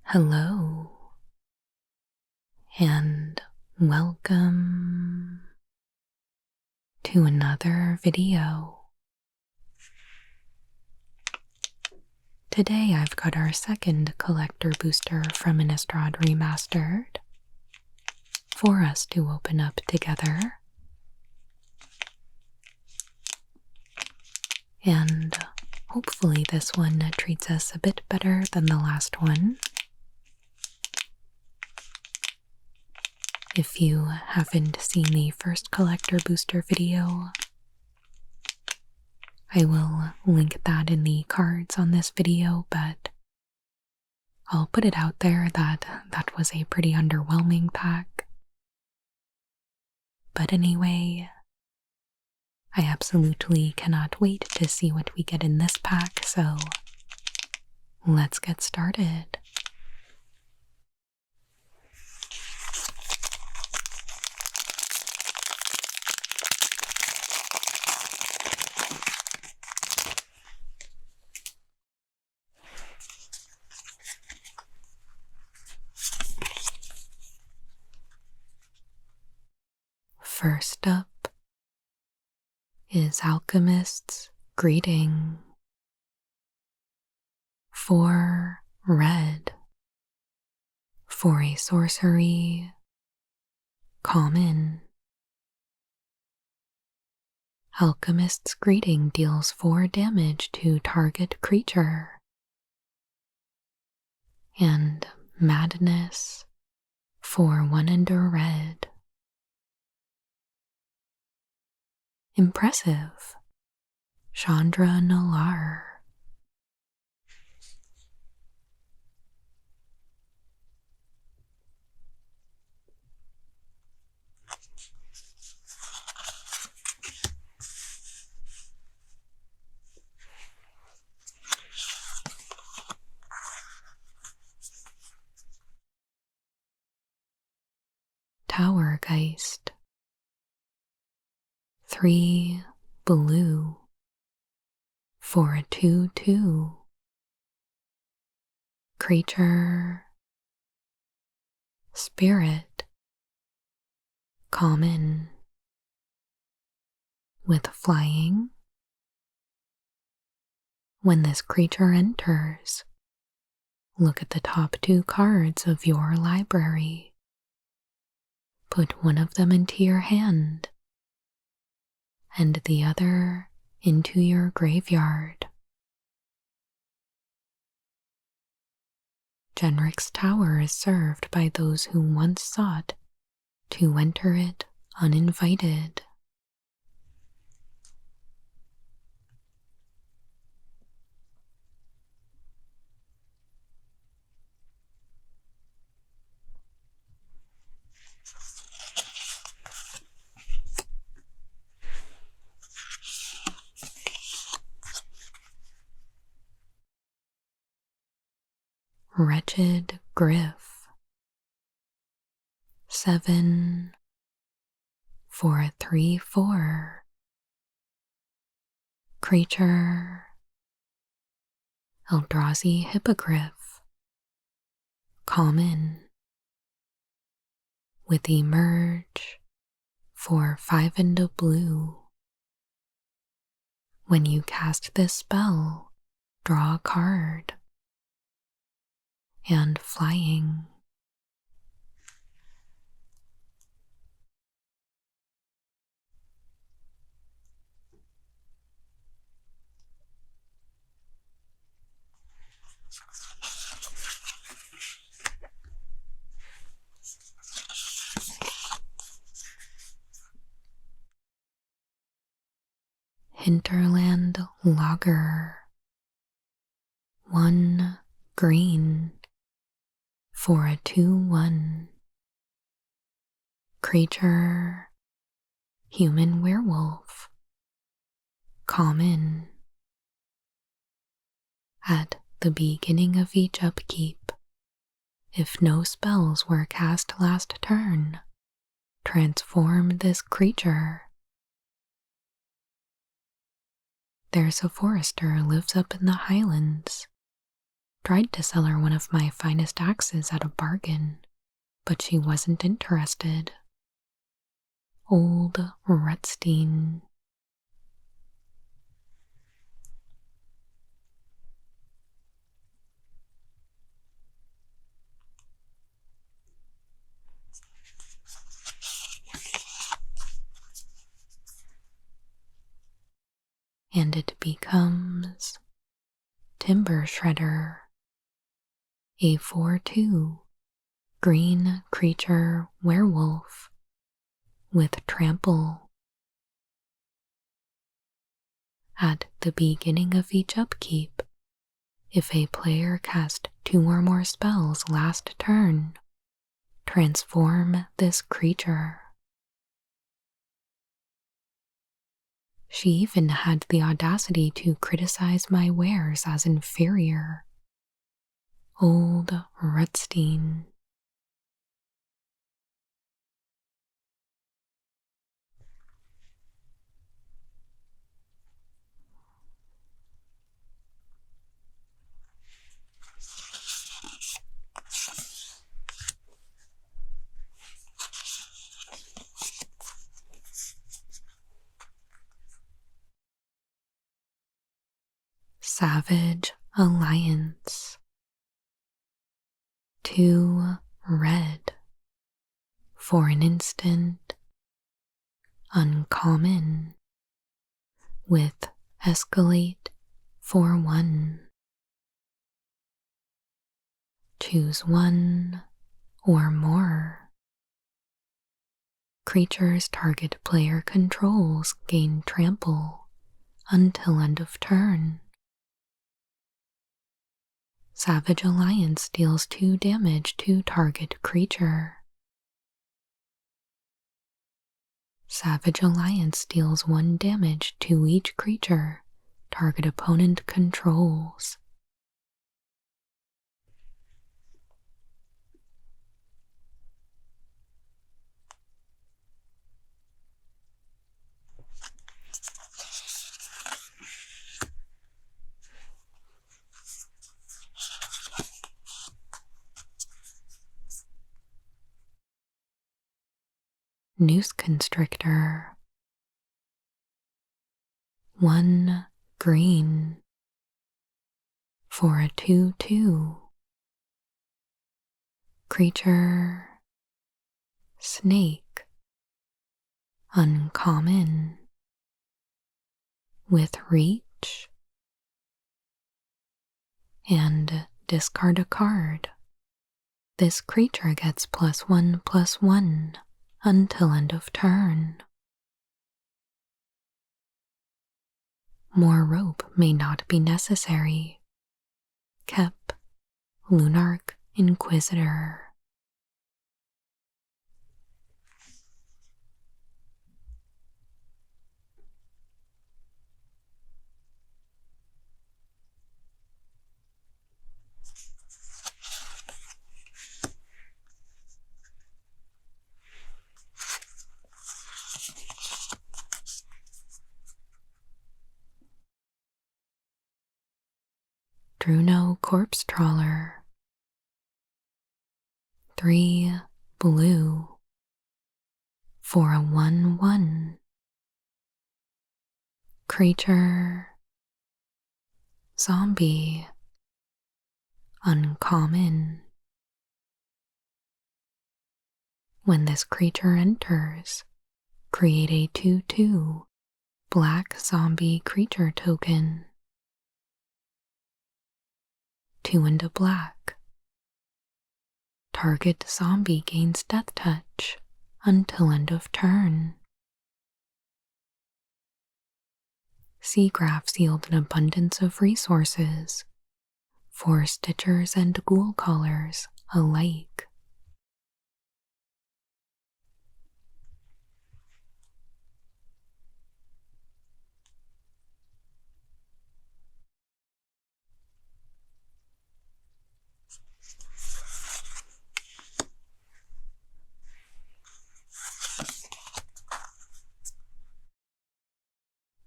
Hello, and welcome to another video. Today I've got our second collector booster from Innistrad Remastered for us to open up together. And hopefully this one treats us a bit better than the last one. If you haven't seen the first collector booster video, I will link that in the cards on this video, but I'll put it out there that that was a pretty underwhelming pack. But anyway, I absolutely cannot wait to see what we get in this pack, so let's get started. First up is Alchemist's Greeting. 4 red for a sorcery, common. Alchemist's Greeting deals 4 damage to target creature. And Madness for 1 and a red. Impressive. Chandra Nalar. Towergeist. 3 blue for a 2/2. Creature, spirit, common. With flying, when this creature enters, look at the top 2 cards of your library. Put one of them into your hand and the other into your graveyard. Genric's Tower is served by those who once sought to enter it uninvited. Wretched Griff. 7 for a 3/4. Creature, Eldrazi Hippogriff, common. With Emerge for 5 and a blue. When you cast this spell, draw a card. And flying. Hinterland Logger. 1 green for a 2/1. Creature, human werewolf, common. At the beginning of each upkeep, if no spells were cast last turn, transform this creature. there's a forester lives up in the highlands. Tried to sell her one of my finest axes at a bargain, but she wasn't interested. Old Rutstein. And it becomes Timber Shredder, a 4/2 green creature werewolf with trample. At the beginning of each upkeep, if a player cast 2 or more spells last turn, transform this creature. She even had the audacity to criticize my wares as inferior. Old Rutstein. Savage Alliance. 2 red. For an instant. Uncommon. With escalate for 1. Choose 1 or more. Creatures target player controls gain trample until end of turn. Savage Alliance deals 2 damage to target creature. Savage Alliance deals 1 damage to each creature target opponent controls. Noose Constrictor. 1 green. For a 2/2. Creature. Snake. Uncommon. With reach. And discard a card. This creature gets +1/+1 until end of turn. More rope may not be necessary. Kep, Lunarch Inquisitor. Druno Corpse Trawler. 3 blue. For a 1/1. Creature. Zombie. Uncommon. When this creature enters, create a 2/2 black zombie creature token. 2 and a black. Target zombie gains death touch until end of turn. Seagraphs yield an abundance of resources for stitchers and ghoul callers alike.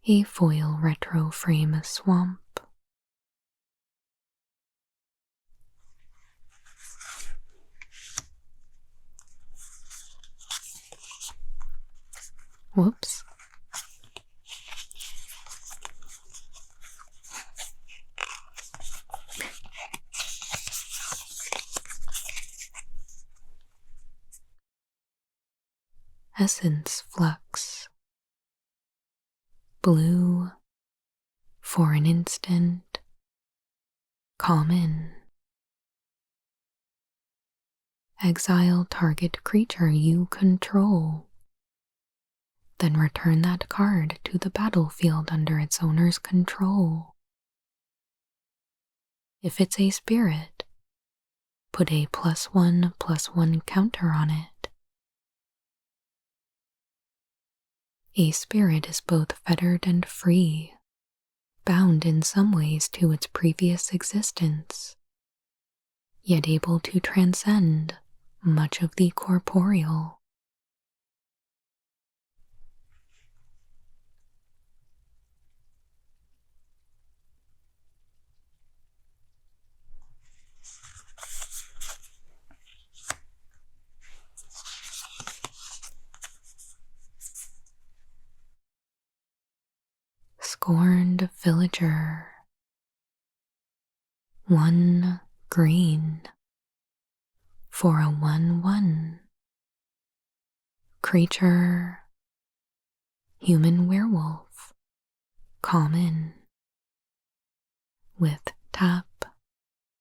a foil retro frame swamp. Whoops. Essence Flux. Blue, for an instant. Common. Exile target creature you control. Then return that card to the battlefield under its owner's control. If it's a spirit, put a +1/+1 counter on it. A spirit is both fettered and free, bound in some ways to its previous existence, yet able to transcend much of the corporeal. Scorned Villager. 1 green for a 1/1. Creature. Human werewolf. Common. With tap,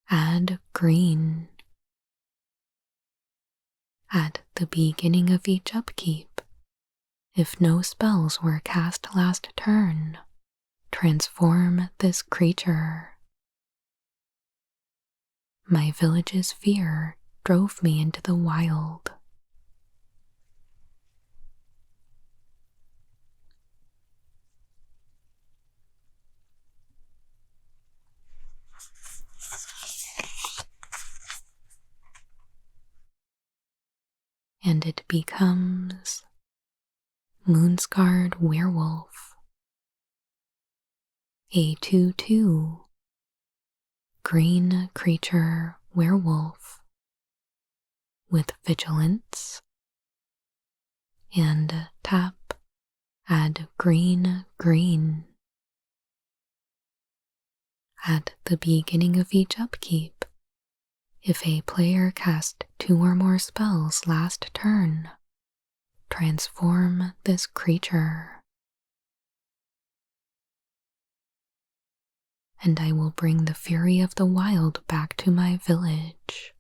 add green. At the beginning of each upkeep, if no spells were cast last turn, transform this creature. My village's fear drove me into the wild. And it becomes Moonscarred Werewolf. A 2/2 green creature werewolf with vigilance and tap, add green. At the beginning of each upkeep, if a player cast 2 or more spells last turn, transform this creature. And I will bring the fury of the wild back to my village.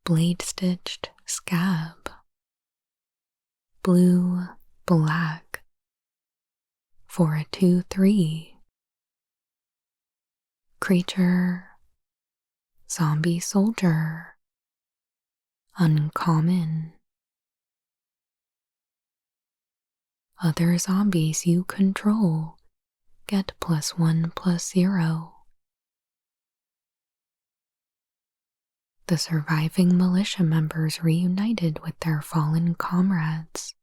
Blade-stitched Scab. Blue, black for a 2/3. Creature. Zombie soldier. Uncommon. Other zombies you control get +1/+0. The surviving militia members reunited with their fallen comrades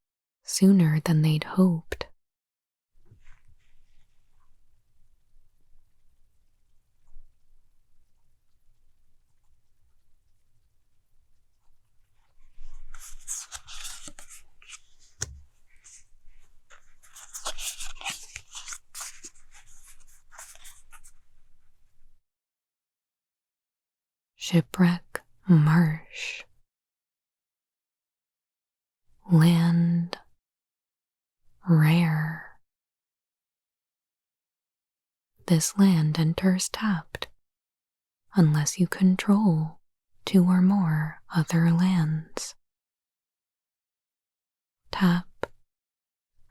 sooner than they'd hoped. Shipwreck Marsh. Land. Rare. This land enters tapped unless you control 2 or more other lands. Tap,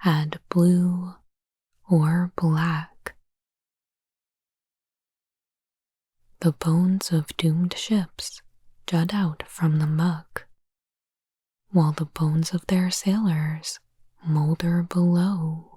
add blue or black. The bones of doomed ships jut out from the muck, while the bones of their sailors molder below.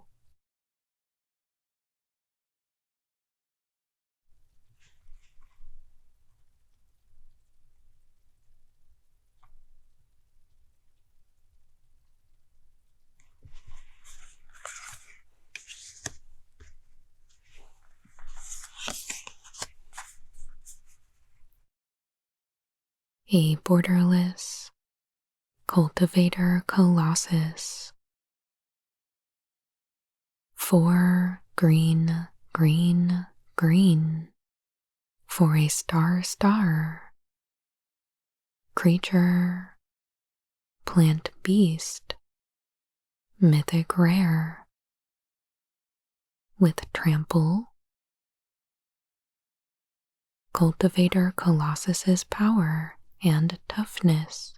A borderless cultivator colossus. 4 green, green, green for a star. Creature, plant beast, mythic rare. With trample, cultivator colossus's power and toughness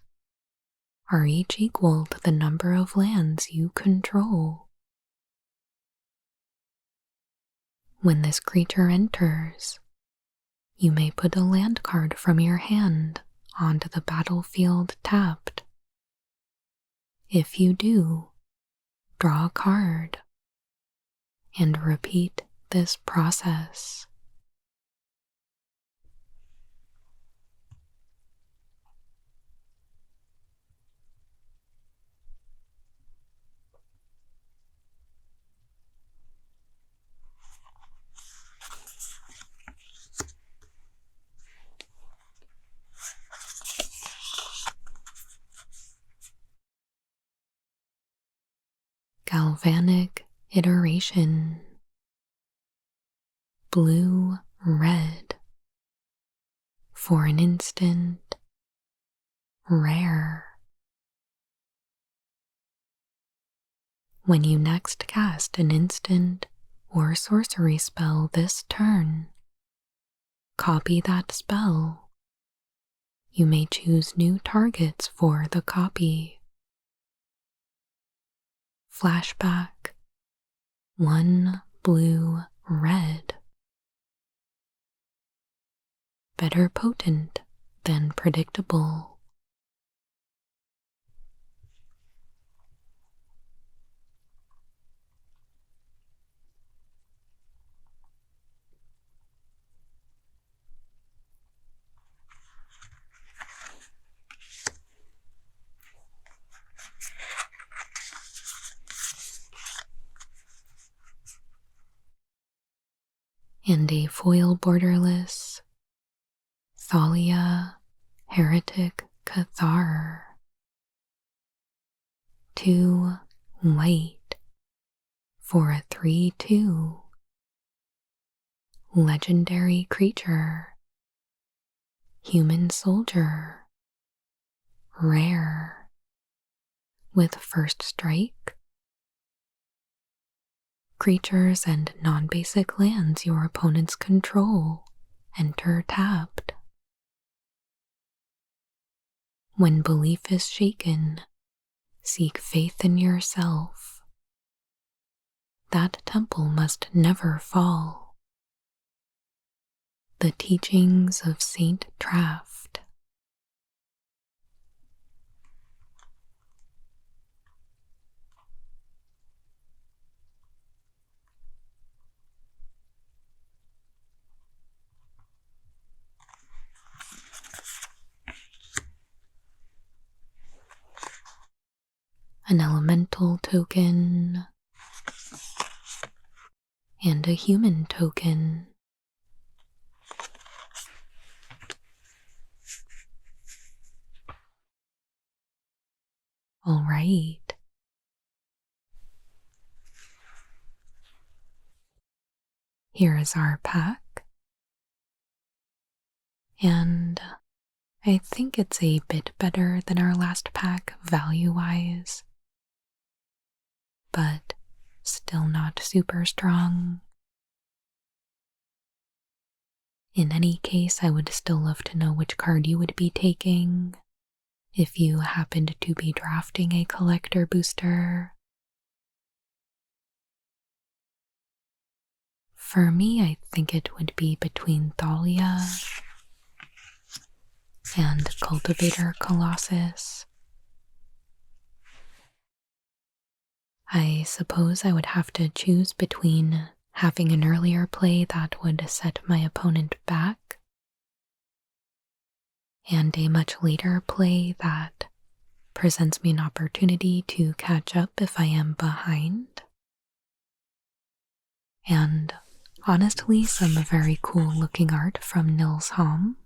are each equal to the number of lands you control. When this creature enters, you may put a land card from your hand onto the battlefield tapped. If you do, draw a card and repeat this process. Galvanic iteration. Blue, red. For an instant, rare. When you next cast an instant or sorcery spell this turn, copy that spell. You may choose new targets for the copy. Flashback. 1 blue, red. Better potent than predictable. And a foil borderless Thalia Heretic Cathar. 2 white for a 3/2. Legendary creature. Human soldier. Rare. With first strike. Creatures and non-basic lands your opponents control enter tapped. When belief is shaken, seek faith in yourself. That temple must never fall. The teachings of Saint Traft. An elemental token, and a human token. All right. Here is our pack. And I think it's a bit better than our last pack value-wise, but still not super strong. In any case, I would still love to know which card you would be taking if you happened to be drafting a collector booster. For me, I think it would be between Thalia and Cultivator Colossus. I suppose I would have to choose between having an earlier play that would set my opponent back and a much later play that presents me an opportunity to catch up if I am behind. And honestly, some very cool looking art from Nils Holm.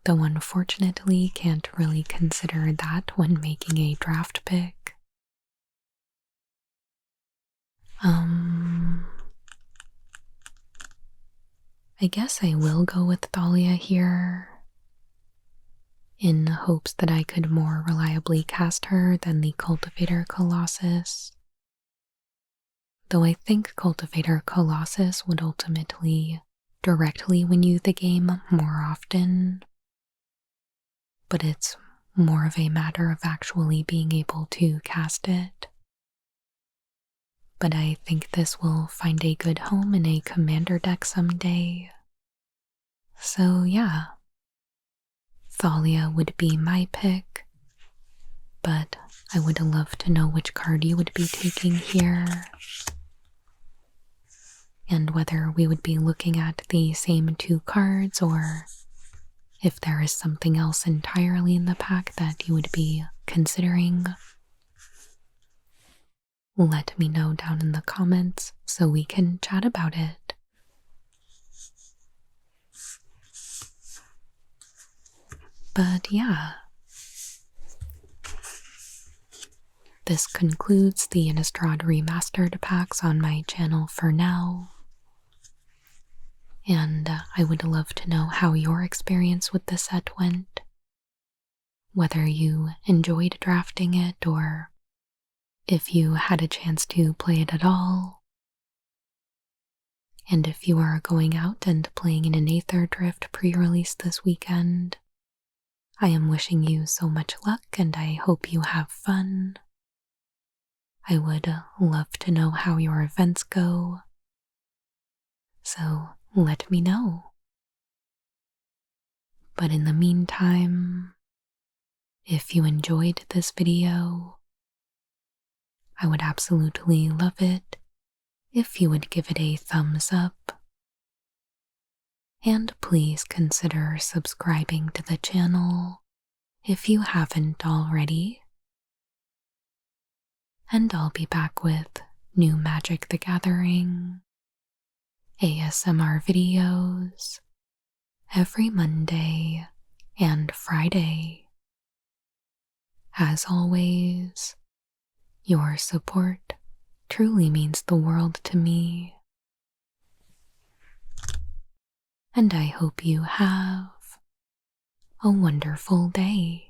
Though unfortunately can't really consider that when making a draft pick. I guess I will go with Thalia here, in hopes that I could more reliably cast her than the Cultivator Colossus. Though I think Cultivator Colossus would ultimately directly win you the game more often, but it's more of a matter of actually being able to cast it. But I think this will find a good home in a commander deck someday. So yeah, Thalia would be my pick, but I would love to know which card you would be taking here, and whether we would be looking at the same two cards or if there is something else entirely in the pack that you would be considering. Let me know down in the comments so we can chat about it. But yeah, this concludes the Innistrad Remastered packs on my channel for now. And I would love to know how your experience with the set went. Whether you enjoyed drafting it or if you had a chance to play it at all. And if you are going out and playing in an Aether Drift pre-release this weekend, I am wishing you so much luck and I hope you have fun. I would love to know how your events go, so let me know. But in the meantime, if you enjoyed this video, I would absolutely love it if you would give it a thumbs up. And please consider subscribing to the channel if you haven't already. And I'll be back with new Magic the Gathering ASMR videos every Monday and Friday. As always, your support truly means the world to me. And I hope you have a wonderful day.